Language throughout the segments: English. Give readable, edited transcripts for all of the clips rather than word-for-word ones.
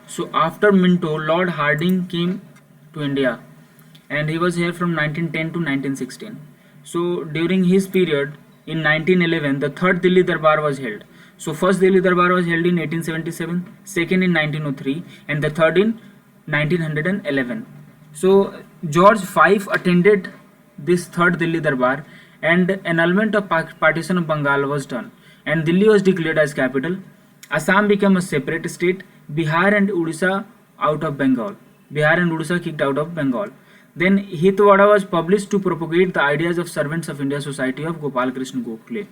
So after Minto, Lord Harding came to India, and he was here from 1910 to 1916. So during his period, in 1911, the third Delhi Darbar was held. So first Delhi Darbar was held in 1877, second in 1903, and the third in 1911. So George V attended this third Delhi Darbar, and annulment of partition of Bengal was done, and Delhi was declared as capital. Assam became a separate state. Bihar and Odisha out of Bengal. Bihar and Odisha kicked out of Bengal. Then Hitwada was published to propagate the ideas of Servants of India Society of Gopal Krishna Gokhale.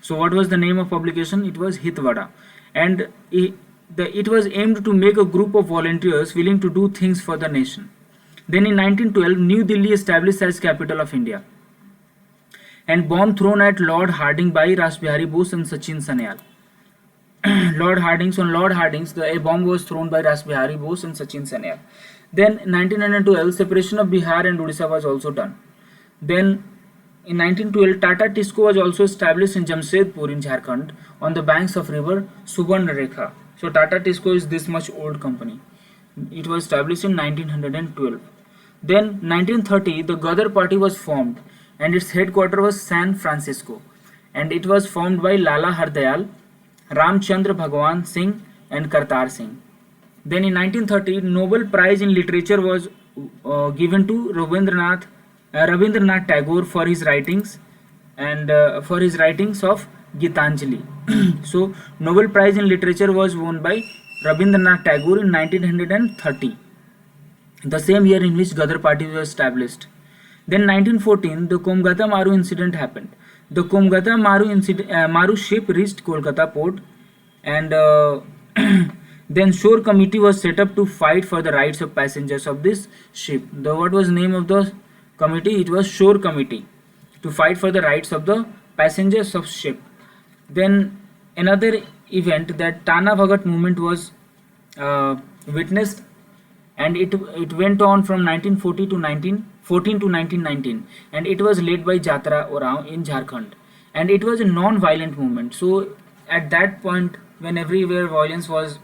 So what was the name of publication? It was Hitwada, and it was aimed to make a group of volunteers willing to do things for the nation. Then in 1912, New Delhi established as capital of India, and bomb thrown at Lord Harding by Rasbihari Bose and Sachin Sanyal. Lord Harding's, a bomb was thrown by Rasbihari Bose and Sachin Sanyal. Then 1912, separation of Bihar and Odisha was also done. Then in 1912, Tata Tisco was also established in Jamshedpur in Jharkhand on the banks of river Subarnarekha. So Tata Tisco is this much old company. It was established in 1912. Then 1930, the Gadar party was formed, and its headquarters was San Francisco, and it was formed by Lala Hardayal, Ramchandra Bhagwan Singh, and Kartar Singh. Then in 1930, Nobel Prize in Literature was given to Rabindranath Tagore for his writings, and for his writings of Gitanjali. So Nobel Prize in Literature was won by Rabindranath Tagore in 1930, the same year in which Gadar party was established. Then 1914, the Komgata Maru incident happened. The Komgata Maru ship reached Kolkata port, and then shore committee was set up to fight for the rights of passengers of this ship. What was the name of the committee? It was Shore Committee, to fight for the rights of the passengers of ship. Then another event, that Tana Bhagat movement was witnessed, and it went on from 1914 to 1919, and it was led by Jatra Orao in Jharkhand, and it was a non-violent movement. So at that point, when everywhere violence was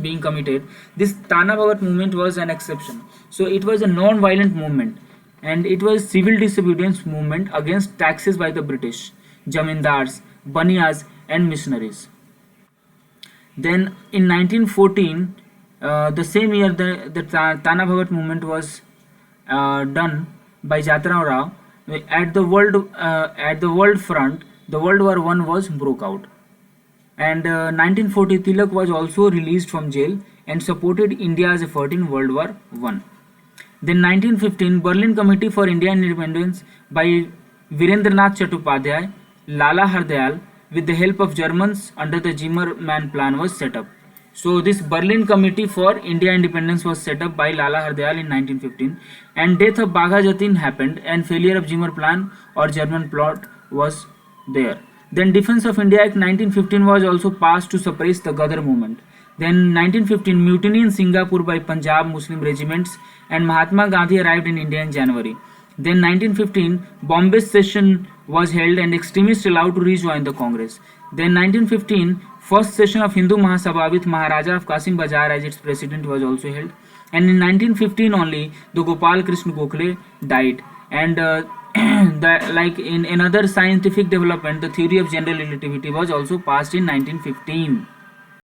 being committed, this Tana Bhagat movement was an exception. So it was a non-violent movement, and it was civil disobedience movement against taxes by the British, Jamindars, Baniyas, and missionaries. Then in 1914, the same year, the Tana Bhagat movement was done by Jatra Rao. At the world front, the World War I was broke out, and 1940, Tilak was also released from jail and supported India's effort in World War I. Then 1915, Berlin Committee for Indian Independence by Virendranath Chattopadhyay, Lala Hardayal, with the help of Germans under the Zimmermann plan, was set up. So this Berlin Committee for India Independence was set up by Lala Hardayal in 1915, and death of Bagha Jatin happened, and failure of Zimmer plan or German plot was there. Then Defense of India Act 1915 was also passed to suppress the Gadar movement. Then 1915, mutiny in Singapore by Punjab Muslim regiments, and Mahatma Gandhi arrived in India in January. Then 1915, Bombay session was held, and extremists allowed to rejoin the Congress. Then 1915, first session of Hindu Mahasabha with Maharaja of Kasim Bajar as its president was also held. And in 1915 only, the Gopal Krishna Gokhale died. And like in another scientific development, the theory of general relativity was also passed in 1915.